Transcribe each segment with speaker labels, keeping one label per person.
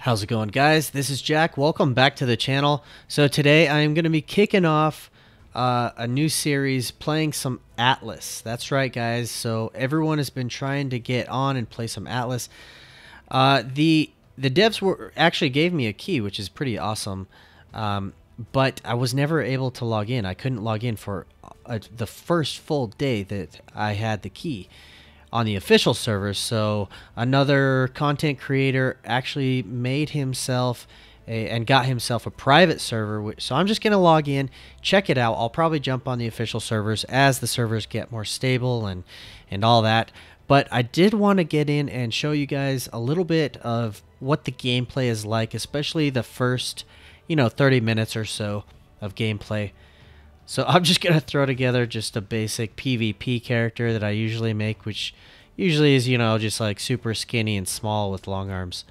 Speaker 1: How's it going, guys? This is Jack. Welcome back to the channel. So today I am going to be kicking off a new series playing some Atlas. That's right, guys. So everyone has been trying to get on and play some Atlas. The devs actually gave me a key, which is pretty awesome. But I was never able to log in. I couldn't log in for the first full day that I had the key on the official server. So another content creator actually made himself and got himself a private server. So I'm just going to log in, check it out. I'll probably jump on the official servers as the servers get more stable and all that. But I did want to get in and show you guys a little bit of what the gameplay is like, especially the first, 30 minutes or so of gameplay. So I'm just going to throw together just a basic PvP character that I usually make, which usually is, just like super skinny and small with long arms.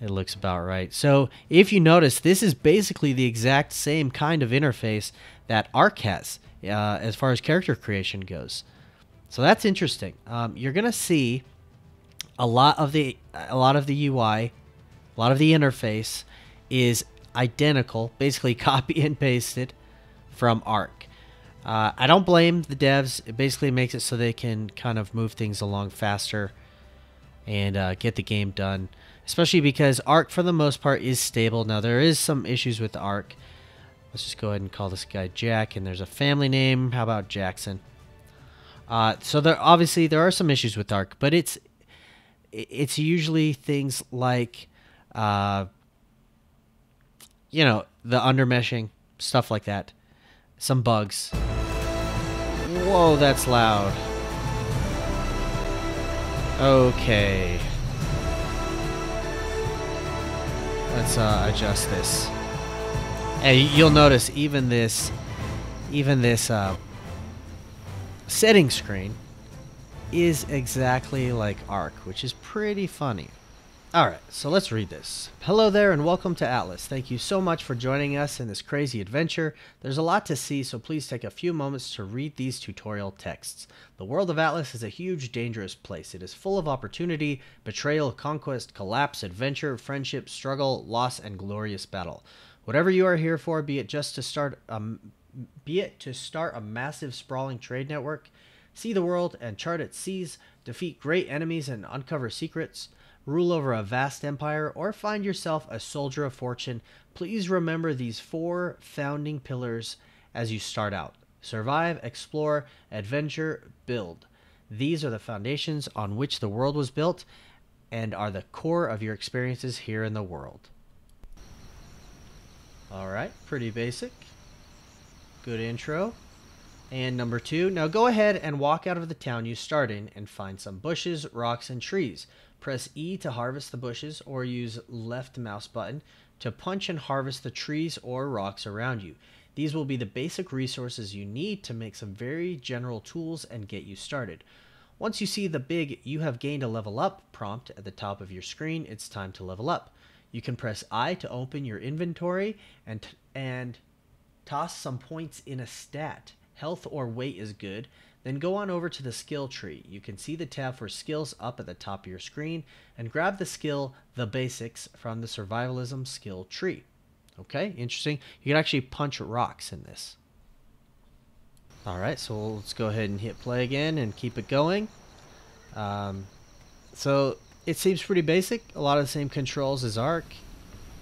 Speaker 1: It looks about right. So if you notice, this is basically the exact same kind of interface that Ark has as far as character creation goes. So that's interesting. You're going to see a lot of the UI, a lot of the interface is identical, basically copy and pasted from Ark. I don't blame the devs. It basically makes it so they can kind of move things along faster and get the game done, especially because Ark for the most part is stable. Now there is some issues with Ark. Let's just go ahead and call this guy Jack, and there's a family name. How about Jackson? So there are some issues with Ark, but it's usually things like the undermeshing, stuff like that. Some bugs. Whoa, that's loud. Okay. Let's adjust this. Hey, you'll notice even this setting screen is exactly like Ark, which is pretty funny. Alright, so let's read this. Hello there and welcome to Atlas. Thank you so much for joining us in this crazy adventure. There's a lot to see, so please take a few moments to read these tutorial texts. The world of Atlas is a huge, dangerous place. It is full of opportunity, betrayal, conquest, collapse, adventure, friendship, struggle, loss, and glorious battle. Whatever you are here for, be it to start a massive, sprawling trade network, see the world and chart its seas, defeat great enemies and uncover secrets, rule over a vast empire, or find yourself a soldier of fortune, please remember these 4 founding pillars as you start out. Survive, explore, adventure, build. These are the foundations on which the world was built and are the core of your experiences here in the world. Alright, pretty basic. Good intro. And number 2, now go ahead and walk out of the town you start in and find some bushes, rocks, and trees. Press E to harvest the bushes or use left mouse button to punch and harvest the trees or rocks around you. These will be the basic resources you need to make some very general tools and get you started. Once you see the big "you have gained a level up" prompt at the top of your screen, it's time to level up. You can press I to open your inventory and toss some points in a stat. Health or weight is good. Then go on over to the skill tree. You can see the tab for skills up at the top of your screen and grab the skill The Basics from the Survivalism skill tree. Okay, interesting. You can actually punch rocks in this. Alright, so let's go ahead and hit play again and keep it going. So it seems pretty basic. A lot of the same controls as Ark.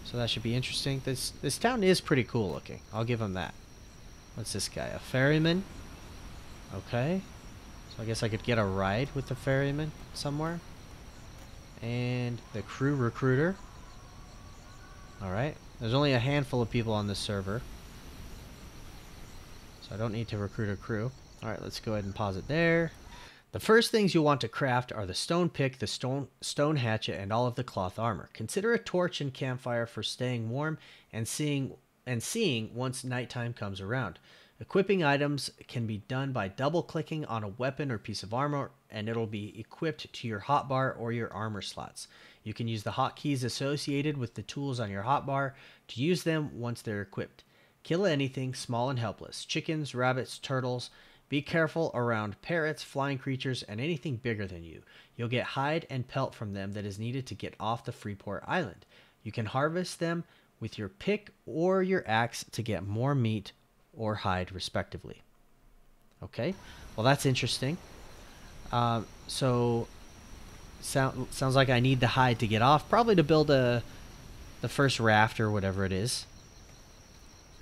Speaker 1: So that should be interesting. This town is pretty cool looking. I'll give him that. What's this guy? A ferryman? Okay. So I guess I could get a ride with the ferryman somewhere. And the crew recruiter. Alright. There's only a handful of people on this server, so I don't need to recruit a crew. Alright, let's go ahead and pause it there. The first things you'll want to craft are the stone pick, the stone hatchet, and all of the cloth armor. Consider a torch and campfire for staying warm and seeing once nighttime comes around. Equipping items can be done by double-clicking on a weapon or piece of armor, and it'll be equipped to your hotbar or your armor slots. You can use the hotkeys associated with the tools on your hotbar to use them once they're equipped. Kill anything small and helpless. Chickens, rabbits, turtles. Be careful around parrots, flying creatures, and anything bigger than you. You'll get hide and pelt from them that is needed to get off the Freeport Island. You can harvest them with your pick or your axe to get more meat or hide, respectively. Okay, well, that's interesting. So sounds like I need the hide to get off, probably to build the first raft or whatever it is.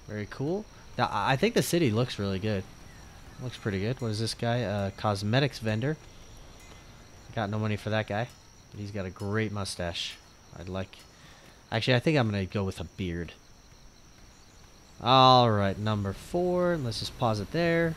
Speaker 1: Very cool. Now, I think the city looks really good. Looks pretty good. What is this guy? Cosmetics vendor. Got no money for that guy, but he's got a great mustache. Actually, I think I'm gonna go with a beard. All right, number 4. Let's just pause it there.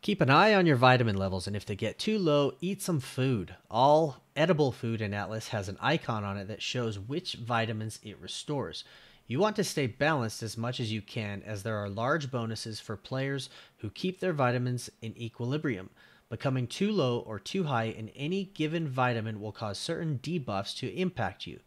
Speaker 1: Keep an eye on your vitamin levels, and if they get too low, eat some food. All edible food in Atlas has an icon on it that shows which vitamins it restores. You want to stay balanced as much as you can, as there are large bonuses for players who keep their vitamins in equilibrium. Becoming too low or too high in any given vitamin will cause certain debuffs to impact you.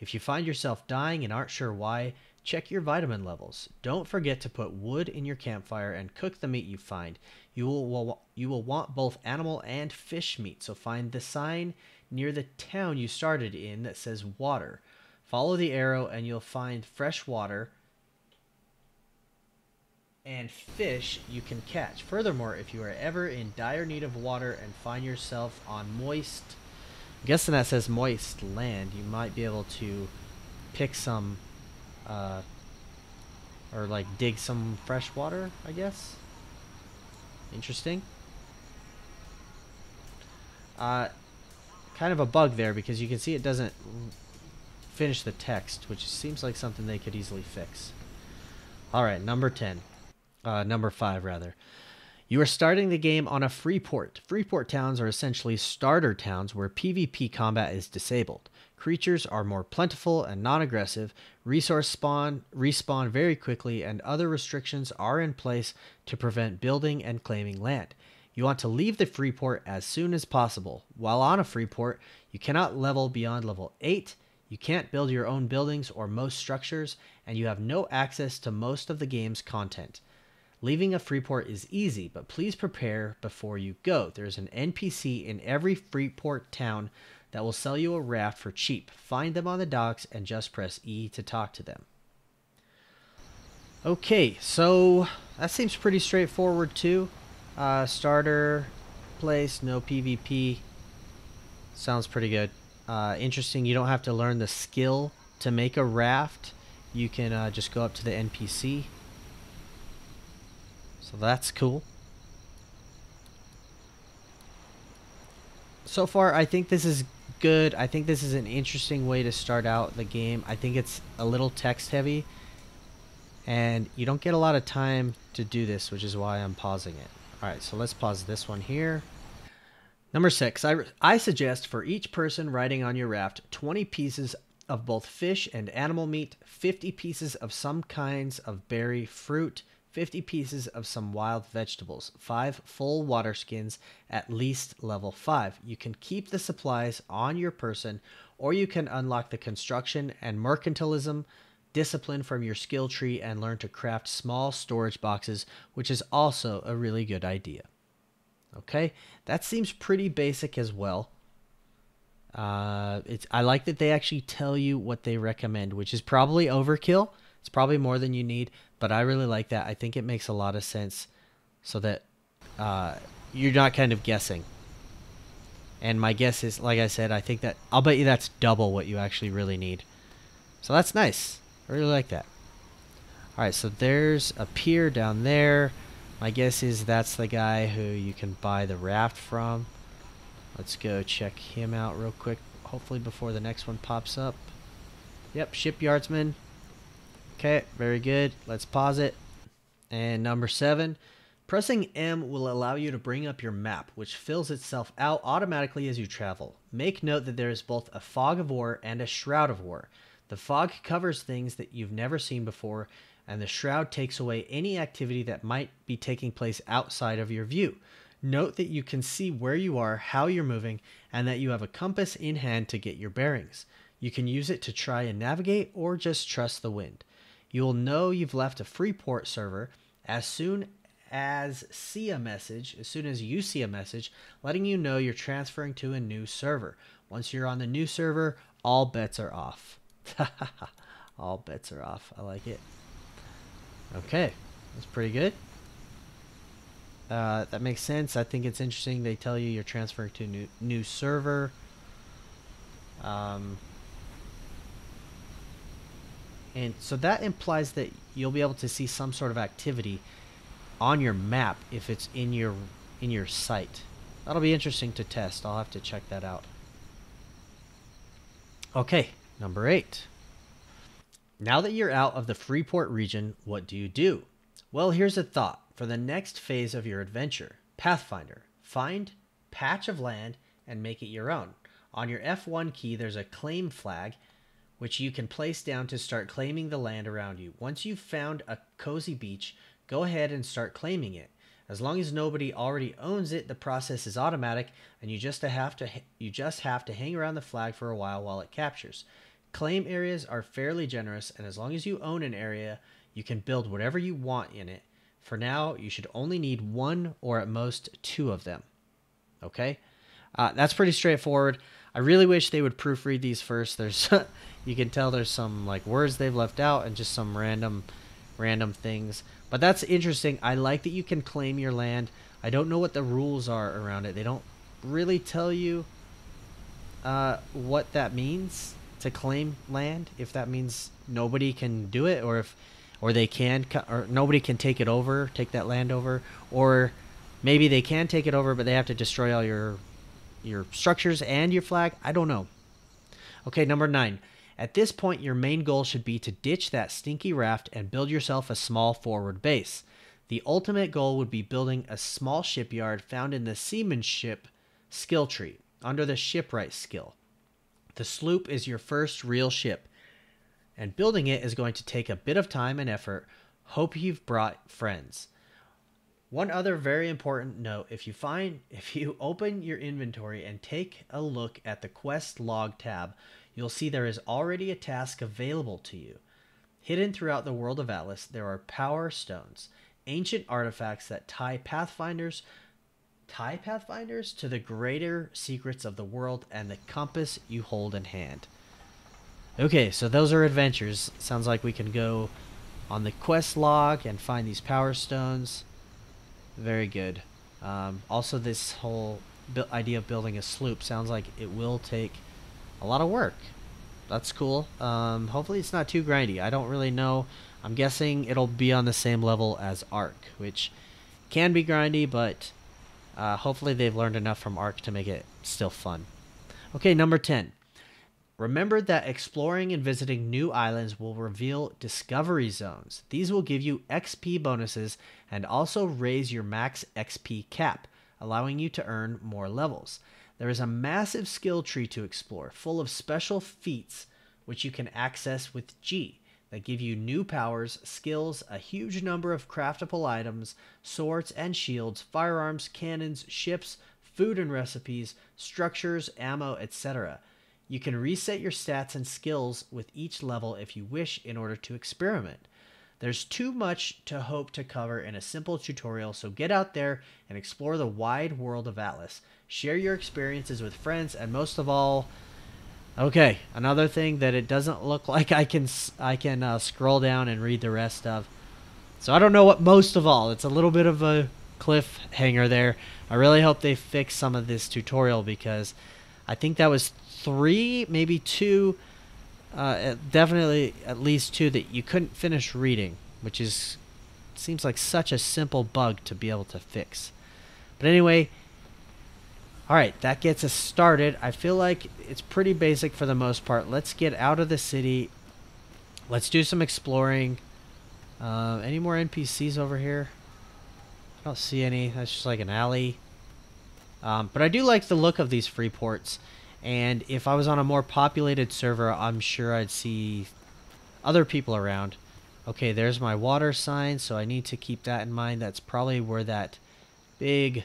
Speaker 1: If you find yourself dying and aren't sure why, check your vitamin levels. Don't forget to put wood in your campfire and cook the meat you find. You will want both animal and fish meat, so find the sign near the town you started in that says water. Follow the arrow and you'll find fresh water and fish you can catch. Furthermore, if you are ever in dire need of water and find yourself on moist, I'm guessing that says moist land, you might be able to pick some, or like dig some fresh water, I guess. Interesting. Kind of a bug there because you can see it doesn't finish the text, which seems like something they could easily fix. Alright, number 5 rather. You are starting the game on a Freeport. Freeport towns are essentially starter towns where PvP combat is disabled. Creatures are more plentiful and non-aggressive, resource respawn very quickly, and other restrictions are in place to prevent building and claiming land. You want to leave the Freeport as soon as possible. While on a Freeport, you cannot level beyond level 8, you can't build your own buildings or most structures, and you have no access to most of the game's content. Leaving a Freeport is easy, but please prepare before you go. There's an NPC in every Freeport town that will sell you a raft for cheap. Find them on the docks and just press E to talk to them. Okay, so that seems pretty straightforward too. Starter place, no PvP. Sounds pretty good. Interesting, you don't have to learn the skill to make a raft. You can just go up to the NPC. So that's cool. So far, I think this is good. I think this is an interesting way to start out the game. I think it's a little text heavy, and you don't get a lot of time to do this, which is why I'm pausing it. Alright, so let's pause this one here. Number 6, I suggest for each person riding on your raft, 20 pieces of both fish and animal meat, 50 pieces of some kinds of berry fruit, 50 pieces of some wild vegetables, 5 full water skins, at least level 5. You can keep the supplies on your person, or you can unlock the construction and mercantilism discipline from your skill tree and learn to craft small storage boxes, which is also a really good idea. Okay, that seems pretty basic as well. I like that they actually tell you what they recommend, which is probably overkill. It's probably more than you need, but I really like that. I think it makes a lot of sense so that you're not kind of guessing. And my guess is, like I said, I think that I'll bet you that's double what you actually really need. So that's nice. I really like that. Alright, so there's a pier down there. My guess is that's the guy who you can buy the raft from. Let's go check him out real quick, hopefully before the next one pops up. Yep, shipyardsman. Okay, very good. Let's pause it. And number 7, pressing M will allow you to bring up your map, which fills itself out automatically as you travel. Make note that there is both a fog of war and a shroud of war. The fog covers things that you've never seen before, and the shroud takes away any activity that might be taking place outside of your view. Note that you can see where you are, how you're moving, and that you have a compass in hand to get your bearings. You can use it to try and navigate or just trust the wind. You will know you've left a Freeport server as soon see a message, as soon as you see a message, letting you know you're transferring to a new server. Once you're on the new server, all bets are off. All bets are off. I like it. Okay, that's pretty good. That makes sense. I think it's interesting. They tell you you're transferring to a new server. And so that implies that you'll be able to see some sort of activity on your map if it's in your site. That'll be interesting to test. I'll have to check that out. Okay, number 8. Now that you're out of the Freeport region, what do you do? Well, here's a thought for the next phase of your adventure. Pathfinder. Find patch of land and make it your own. On your F1 key, there's a claim flag, which you can place down to start claiming the land around you. Once you've found a cozy beach, go ahead and start claiming it. As long as nobody already owns it, the process is automatic, and you just have to hang around the flag for a while it captures. Claim areas are fairly generous, and as long as you own an area, you can build whatever you want in it. For now, you should only need 1 or at most 2 of them. Okay? That's pretty straightforward. I really wish they would proofread these first. There's you can tell there's some like words they've left out and just some random things. But that's interesting. I like that you can claim your land. I don't know what the rules are around it. They don't really tell you what that means to claim land. If that means nobody can do it, or they can, or nobody can take it over, take that land over, or maybe they can take it over, but they have to destroy all your structures and your flag. I don't know. Okay, number 9. At this point, your main goal should be to ditch that stinky raft and build yourself a small forward base. The ultimate goal would be building a small shipyard found in the seamanship skill tree, under the shipwright skill. The sloop is your first real ship, and building it is going to take a bit of time and effort. Hope you've brought friends. One other very important note, if you open your inventory and take a look at the quest log tab, you'll see there is already a task available to you. Hidden throughout the world of Atlas, there are power stones, ancient artifacts that tie pathfinders to the greater secrets of the world and the compass you hold in hand. Okay, so those are adventures. Sounds like we can go on the quest log and find these power stones. Very good. Also, this whole idea of building a sloop sounds like it will take a lot of work. That's cool. Hopefully it's not too grindy. I don't really know. I'm guessing it'll be on the same level as Ark, which can be grindy, but hopefully they've learned enough from Ark to make it still fun. Okay, number 10. Remember that exploring and visiting new islands will reveal discovery zones. These will give you XP bonuses and also raise your max XP cap, allowing you to earn more levels. There is a massive skill tree to explore, full of special feats which you can access with G, that give you new powers, skills, a huge number of craftable items, swords and shields, firearms, cannons, ships, food and recipes, structures, ammo, etc. You can reset your stats and skills with each level if you wish in order to experiment. There's too much to hope to cover in a simple tutorial, so get out there and explore the wide world of Atlas. Share your experiences with friends, and most of all, okay, another thing that it doesn't look like I can scroll down and read the rest of. So I don't know what most of all. It's a little bit of a cliffhanger there. I really hope they fix some of this tutorial, because I think that was 3, maybe 2, definitely at least 2 that you couldn't finish reading, which seems like such a simple bug to be able to fix. But anyway, alright, that gets us started. I feel like it's pretty basic for the most part. Let's get out of the city. Let's do some exploring. Any more NPCs over here? I don't see any. That's just like an alley. But I do like the look of these Freeports. And if I was on a more populated server, I'm sure I'd see other people around. Okay, there's my water sign, so I need to keep that in mind. That's probably where that big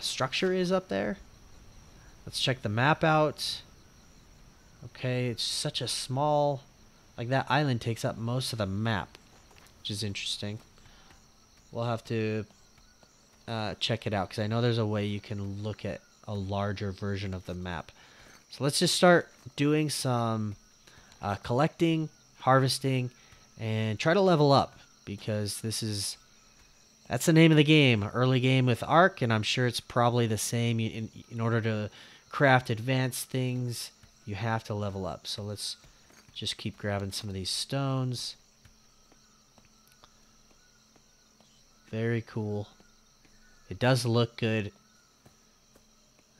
Speaker 1: structure is up there. Let's check the map out. Okay, it's such a small... Like, that island takes up most of the map, which is interesting. We'll have to check it out, because I know there's a way you can look at a larger version of the map. So let's just start doing some collecting, harvesting, and try to level up, because that's the name of the game, early game with Ark, and I'm sure it's probably the same. In order to craft advanced things, you have to level up. So let's just keep grabbing some of these stones. Very cool. It does look good.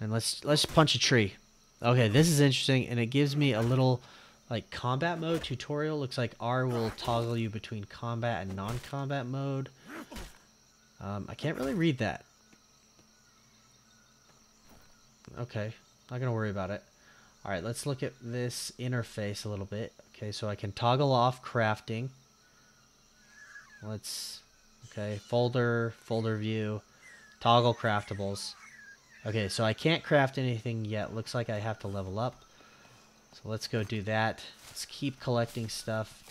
Speaker 1: And let's punch a tree. Okay, this is interesting, and it gives me a little like combat mode tutorial. Looks like R will toggle you between combat and non-combat mode. I can't really read that. Okay, not gonna worry about it. All right, let's look at this interface a little bit. Okay, so I can toggle off crafting. Okay, folder view, toggle craftables. Okay, so I can't craft anything yet. Looks like I have to level up. So let's go do that. Let's keep collecting stuff.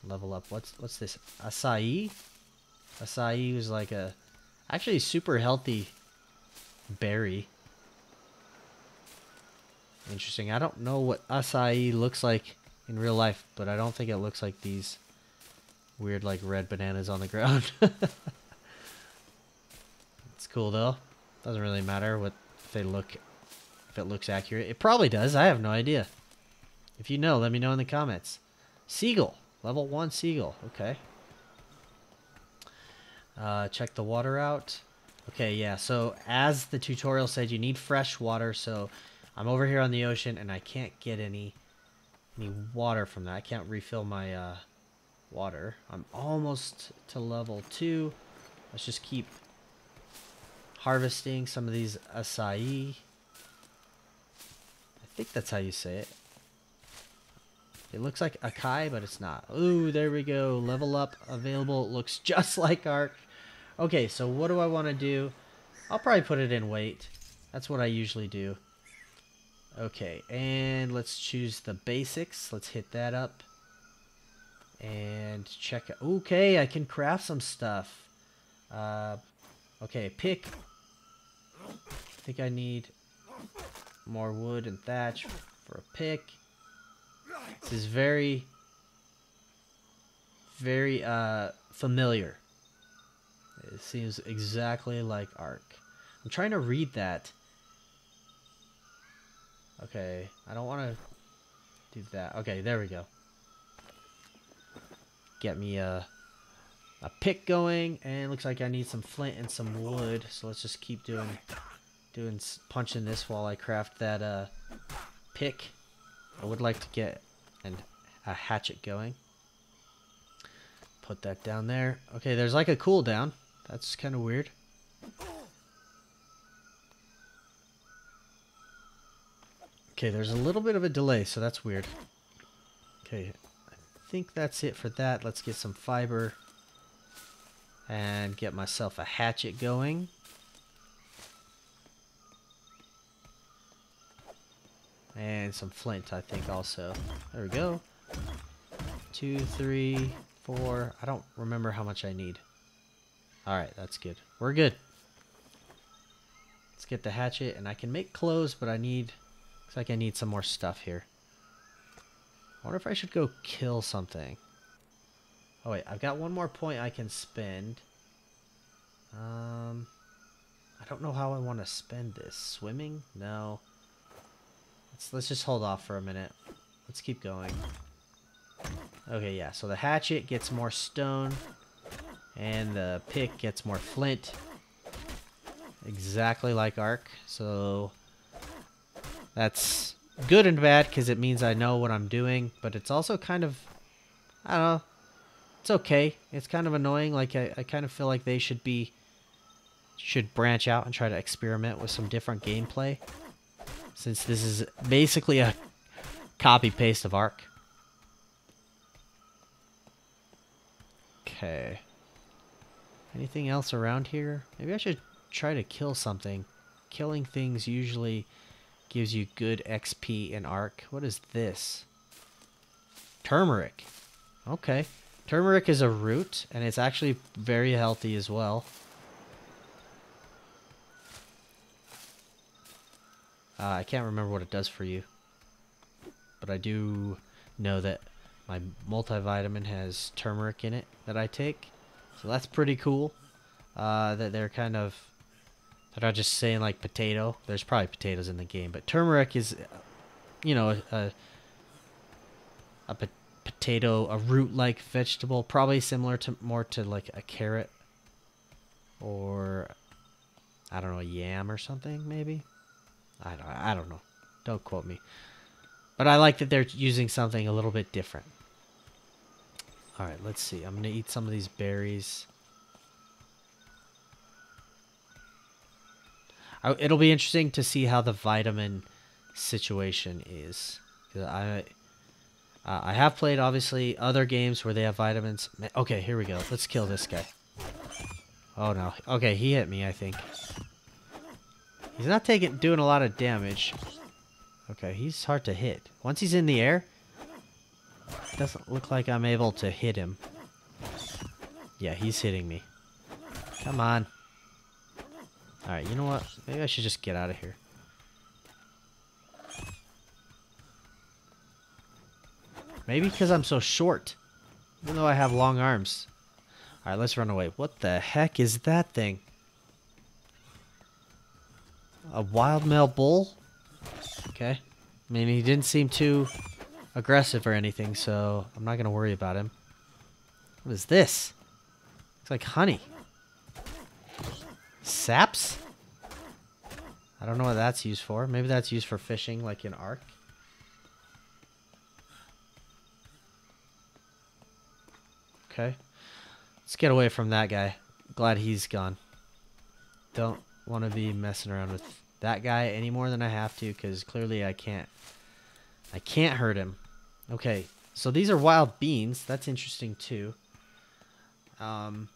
Speaker 1: Level up. What's this? Acai? Acai was like a actually super healthy berry. Interesting. I don't know what acai looks like in real life, but I don't think it looks like these weird like red bananas on the ground. It's cool though. Doesn't really matter what if they look, if it looks accurate. It probably does. I have no idea. If you know, let me know in the comments. Seagull. Level 1 seagull. Okay. Check the water out. Okay, yeah. So as the tutorial said, you need fresh water. So I'm over here on the ocean and I can't get any water from that. I can't refill my water. I'm almost to level 2. Let's just keep harvesting some of these acai. I think that's how you say it. It looks like acai, but it's not. Ooh, there we go. Level up available. It looks just like Ark. Okay, so what do I want to do? I'll probably put it in weight. That's what I usually do. Okay, and let's choose the basics. Let's hit that up. And check. Okay, I can craft some stuff. Okay, pick. I think I need more wood and thatch for a pick. This is very familiar. It seems exactly like Ark. I'm trying to read that. Okay, I don't want to do that. Okay, there we go. Get me a pick going, and looks like I need some flint and some wood. So let's just keep punching this while I craft that pick. I would like to get a hatchet going. Put that down there. Okay, there's like a cooldown. That's kind of weird. Okay, there's a little bit of a delay, so that's weird. Okay, I think that's it for that. Let's get some fiber and get myself a hatchet going. And some flint, I think, also. There we go. 2, 3, 4. I don't remember how much I need. Alright, that's good. We're good. Let's get the hatchet, and I can make clothes, but I need... Looks like I need some more stuff here. I wonder if I should go kill something. Oh, wait. I've got one more point I can spend. I don't know how I want to spend this. Swimming? No. Let's just hold off for a minute. Let's keep going. Okay, yeah. So the hatchet gets more stone. And the pick gets more flint. Exactly like Ark. So that's good and bad because it means I know what I'm doing. But it's also kind of... I don't know. It's okay. It's kind of annoying. Like I kind of feel like they should branch out and try to experiment with some different gameplay. Since this is basically a copy-paste of Ark. Okay. Anything else around here? Maybe I should try to kill something. Killing things usually gives you good XP in Ark. What is this? Turmeric. Okay. Turmeric is a root, and it's actually very healthy as well. I can't remember what it does for you, but I do know that my multivitamin has turmeric in it that I take, so that's pretty cool. That they're not just saying like potato. There's probably potatoes in the game, but turmeric is, you know, a potato, a root-like vegetable, probably similar to more to like a carrot or I don't know, a yam or something maybe. I don't know. Don't quote me. But I like that they're using something a little bit different. All right, let's see. I'm gonna eat some of these berries. It'll be interesting to see how the vitamin situation is. 'Cause I have played, obviously, other games where they have vitamins. Okay, here we go. Let's kill this guy. Oh, no. Okay, he hit me, I think. He's not doing a lot of damage. Okay, he's hard to hit. Once he's in the air, it doesn't look like I'm able to hit him. Yeah, he's hitting me. Come on. Alright, you know what? Maybe I should just get out of here. Maybe because I'm so short. Even though I have long arms. Alright, let's run away. What the heck is that thing? A wild male bull? Okay. I mean, he didn't seem too aggressive or anything, so I'm not going to worry about him. What is this? Looks like honey. Saps? I don't know what that's used for. Maybe that's used for fishing, like in Ark. Okay. Let's get away from that guy. Glad he's gone. Don't want to be messing around with that guy any more than I have to, because clearly I can't hurt him. Okay, so these are wild beans. That's interesting too. I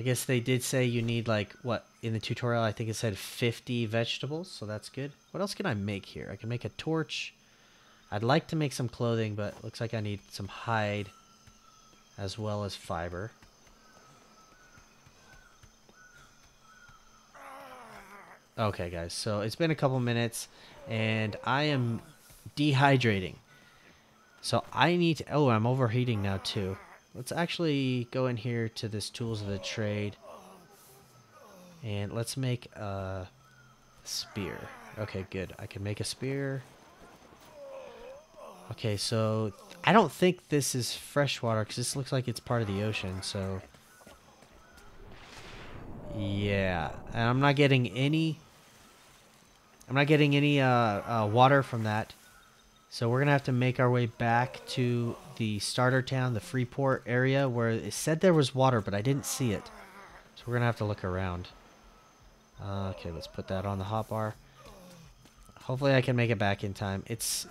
Speaker 1: guess they did say you need, like, what, in the tutorial I think it said 50 vegetables, so that's good. What else can I make here? I can make a torch. I'd like to make some clothing, but looks like I need some hide as well as fiber. Okay, guys, so it's been a couple minutes, and I am dehydrating. So I need to... Oh, I'm overheating now, too. Let's actually go in here to this Tools of the Trade. And let's make a spear. Okay, good. I can make a spear. Okay, so I don't think this is freshwater, because this looks like it's part of the ocean, so... Yeah, and I'm not getting any water from that. So we're gonna have to make our way back to the starter town, the Freeport area, where it said there was water, but I didn't see it. So we're gonna have to look around. Okay, let's put that on the hotbar. Hopefully I can make it back in time. It's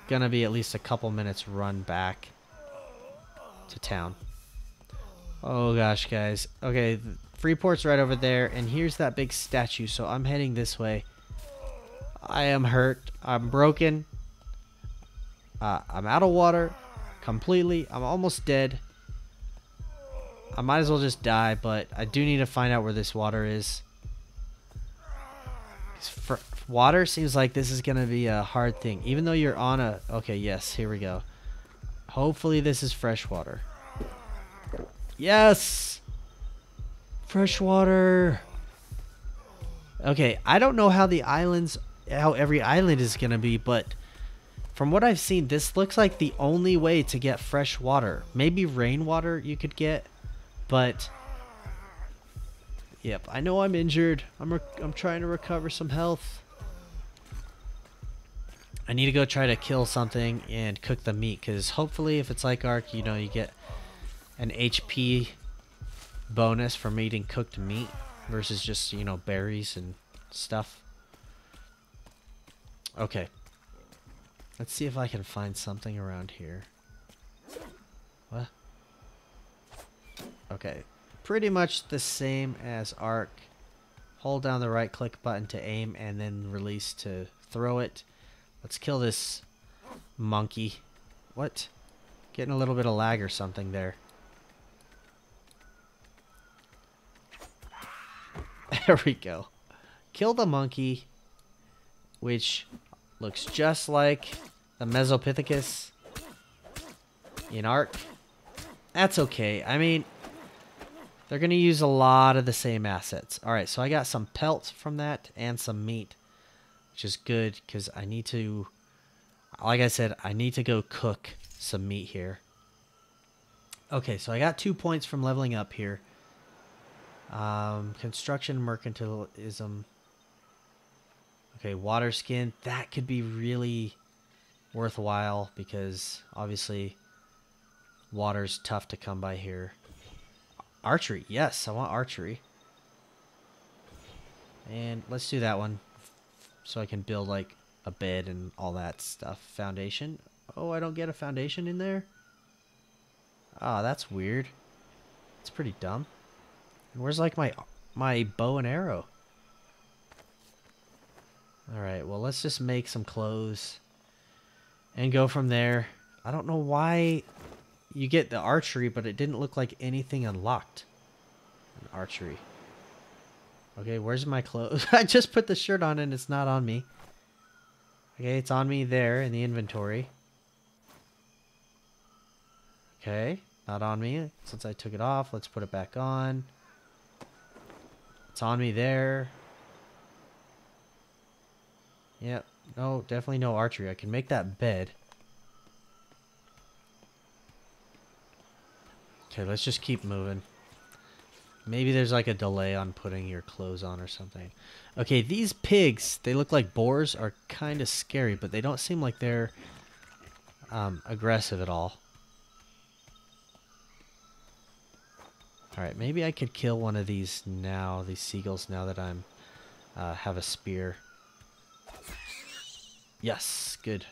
Speaker 1: gonna be at least a couple minutes run back to town. Oh gosh, guys. Okay, Freeport's right over there, and here's that big statue, so I'm heading this way. I am hurt. I'm broken. I'm out of water completely. I'm almost dead. I might as well just die, but I do need to find out where this water is. Water seems like this is going to be a hard thing. Even though you're on a... Okay, yes, here we go. Hopefully this is fresh water. Yes! Fresh water! Okay, I don't know how every island is going to be, but from what I've seen, this looks like the only way to get fresh water. Maybe rainwater you could get, but... Yep, I know I'm injured. I'm trying to recover some health. I need to go try to kill something and cook the meat, because hopefully if it's like Ark, you know, you get an HP bonus from eating cooked meat versus just, you know, berries and stuff. Okay. Let's see if I can find something around here. What? Okay. Pretty much the same as Ark. Hold down the right click button to aim and then release to throw it. Let's kill this monkey. What? Getting a little bit of lag or something there. There we go. Kill the monkey, which looks just like the Mesopithecus in Ark. That's okay. I mean, they're going to use a lot of the same assets. Alright, so I got some pelts from that and some meat, which is good because I need to, like I said, I need to go cook some meat here. Okay, so I got 2 points from leveling up here. Construction, mercantilism. Okay, water skin. That could be really worthwhile because obviously water's tough to come by here. Archery. Yes, I want archery. And let's do that one so I can build like a bed and all that stuff. Foundation. Oh, I don't get a foundation in there? Ah, that's weird. It's pretty dumb. And where's like my bow and arrow? Alright, well let's just make some clothes and go from there. I don't know why you get the archery, but it didn't look like anything unlocked in archery. Okay, where's my clothes? I just put the shirt on and it's not on me. Okay, it's on me there in the inventory. Okay, not on me since I took it off. Let's put it back on. It's on me there. Yep. No, definitely no archery. I can make that bed. Okay, let's just keep moving. Maybe there's like a delay on putting your clothes on or something. Okay, these pigs, they look like boars, are kind of scary, but they don't seem like they're aggressive at all. Alright, maybe I could kill one of these now, these seagulls, now that I'm have a spear. Yes, good.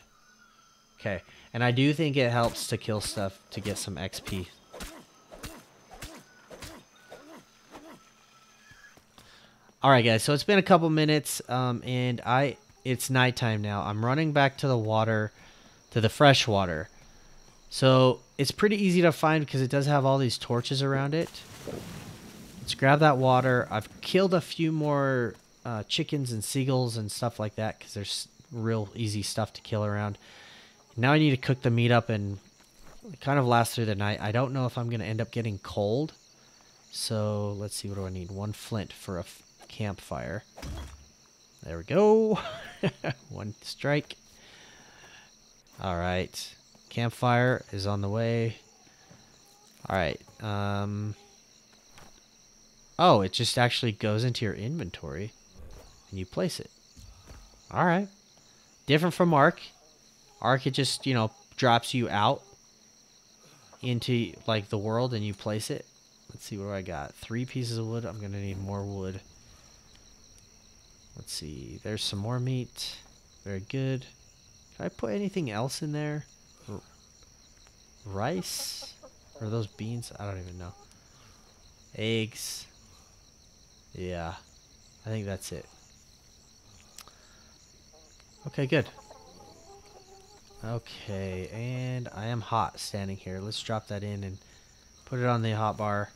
Speaker 1: Okay, and I do think it helps to kill stuff to get some XP. Alright guys, so it's been a couple minutes, and it's nighttime now. I'm running back to the water, to the fresh water. So, it's pretty easy to find because it does have all these torches around it. Let's grab that water. I've killed a few more chickens and seagulls and stuff like that because there's real easy stuff to kill around. Now I need to cook the meat up and kind of last through the night. I don't know if I'm going to end up getting cold. So, let's see, what do I need? 1 flint for a campfire. There we go. 1 strike. Alright. Campfire is on the way. Alright. Oh, it just actually goes into your inventory and you place it. Alright. Different from Ark. Ark, it just, you know, drops you out into like the world and you place it. Let's see, what do I got? 3 pieces of wood. I'm going to need more wood. Let's see. There's some more meat. Very good. Can I put anything else in there? Rice? Or those beans? I don't even know. Eggs. Yeah. I think that's it. Okay, good. Okay, and I am hot standing here. Let's drop that in and put it on the hot bar.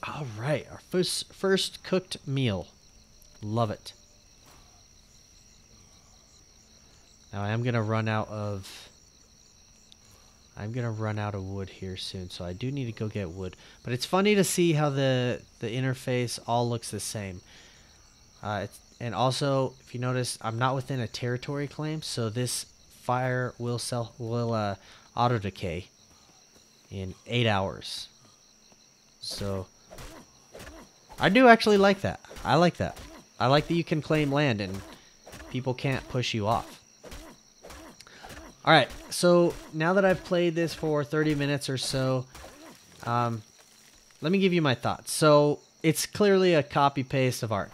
Speaker 1: Alright, our first cooked meal. Love it. Now I'm gonna run out of wood here soon, so I do need to go get wood. But it's funny to see how the interface all looks the same. And also, if you notice, I'm not within a territory claim, so this fire will auto decay in 8 hours. So I do actually like that. I like that. I like that you can claim land and people can't push you off. Alright, so now that I've played this for 30 minutes or so, let me give you my thoughts. So, it's clearly a copy-paste of Ark.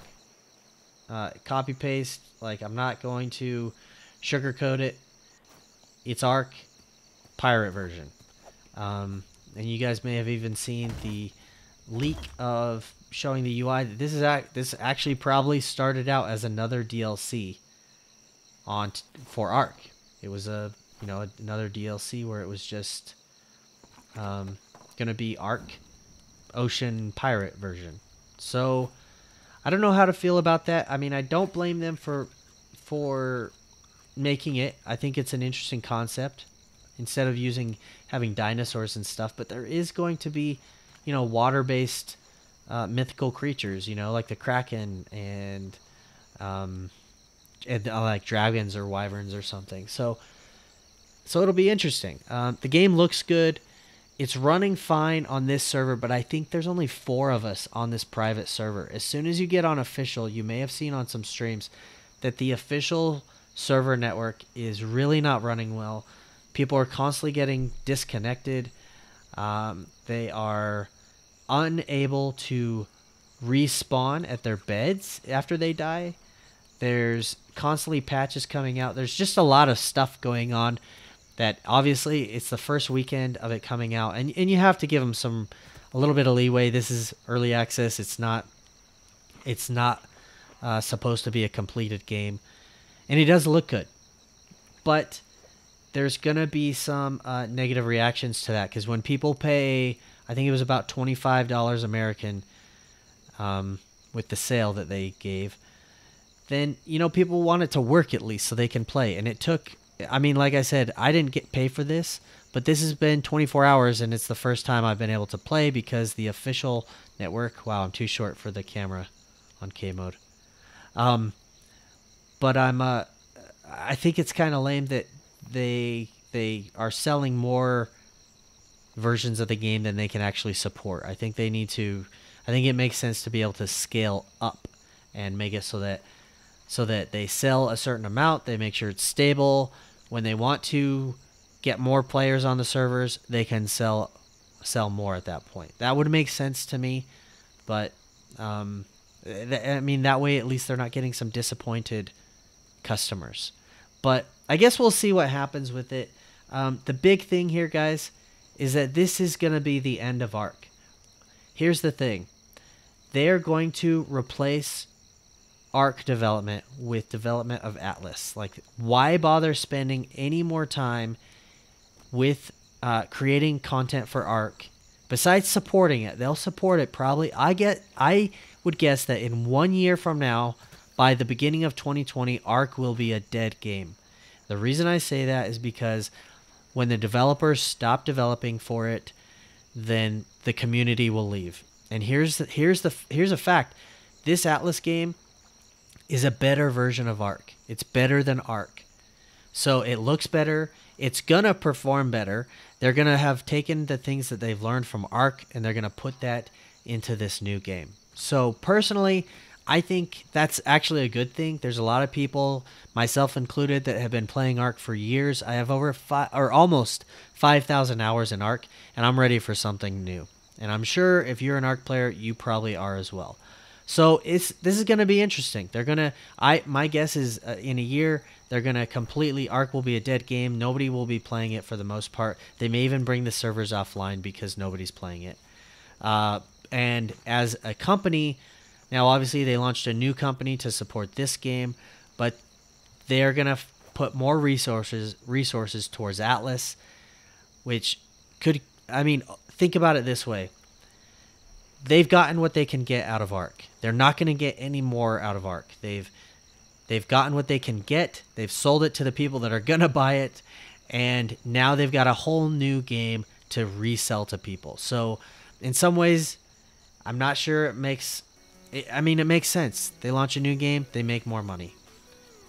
Speaker 1: Copy-paste, like, I'm not going to sugarcoat it. It's Ark, pirate version. And you guys may have even seen the leak of showing the UI. This actually probably started out as another DLC for Ark. It was a you know, another DLC where it was just gonna be Ark Ocean Pirate version. So I don't know how to feel about that. I mean, I don't blame them for making it. I think it's an interesting concept instead of having dinosaurs and stuff. But there is going to be, you know, water-based mythical creatures, you know, like the Kraken and like dragons or wyverns or something. So it'll be interesting. The game looks good. It's running fine on this server, but I think there's only 4 of us on this private server. As soon as you get on official, you may have seen on some streams that the official server network is really not running well. People are constantly getting disconnected. They are unable to respawn at their beds after they die. There's constantly patches coming out. There's just a lot of stuff going on that obviously it's the first weekend of it coming out, and you have to give them a little bit of leeway. This is early access. It's not supposed to be a completed game, and it does look good, but there's gonna be some negative reactions to that, because when people pay, I think it was about $25 American with the sale that they gave, then, you know, people want it to work at least so they can play. And it took, I mean, like I said, I didn't get paid for this, but this has been 24 hours, and it's the first time I've been able to play because the official network, wow, I'm too short for the camera on K mode. But I think it's kind of lame that they are selling more versions of the game than they can actually support. I think they need to, I think it makes sense to be able to scale up and make it so that they sell a certain amount, they make sure it's stable. When they want to get more players on the servers, they can sell more at that point. That would make sense to me, but I mean, that way at least they're not getting some disappointed customers. But I guess we'll see what happens with it. The big thing here, guys, is that this is going to be the end of Ark. Here's the thing. They are going to replace Ark development with development of Atlas. Like, why bother spending any more time with creating content for Ark besides supporting it? They'll support it probably. I would guess that in 1 year from now, by the beginning of 2020, Ark will be a dead game. The reason I say that is because when the developers stop developing for it, then the community will leave. And here's a fact. This Atlas game is a better version of Ark. It's better than Ark. So it looks better. It's going to perform better. They're going to have taken the things that they've learned from Ark, and they're going to put that into this new game. So personally, I think that's actually a good thing. There's a lot of people, myself included, that have been playing Ark for years. I have almost 5,000 hours in Ark, and I'm ready for something new. And I'm sure if you're an Ark player, you probably are as well. So this is going to be interesting. They're going to, my guess is in a year, they're going to completely, Ark will be a dead game. Nobody will be playing it for the most part. They may even bring the servers offline because nobody's playing it. And as a company, now obviously they launched a new company to support this game, but they're going to put more resources towards Atlas, which could, I mean, think about it this way. They've gotten what they can get out of Ark. They're not going to get any more out of Ark. They've gotten what they can get. They've sold it to the people that are going to buy it, and now they've got a whole new game to resell to people. So in some ways, I'm not sure it makes sense. They launch a new game, they make more money.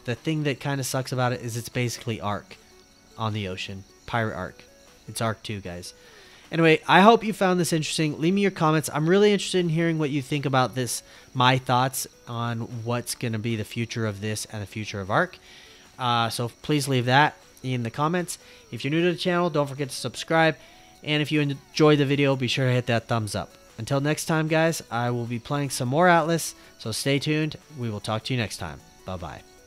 Speaker 1: The thing that kind of sucks about it is it's basically Ark on the ocean. Pirate Ark. It's Ark 2, guys. Anyway, I hope you found this interesting. Leave me your comments. I'm really interested in hearing what you think about this, my thoughts on what's going to be the future of this and the future of Ark. So please leave that in the comments. If you're new to the channel, don't forget to subscribe. And if you enjoyed the video, be sure to hit that thumbs up. Until next time, guys, I will be playing some more Atlas, so stay tuned. We will talk to you next time. Bye-bye.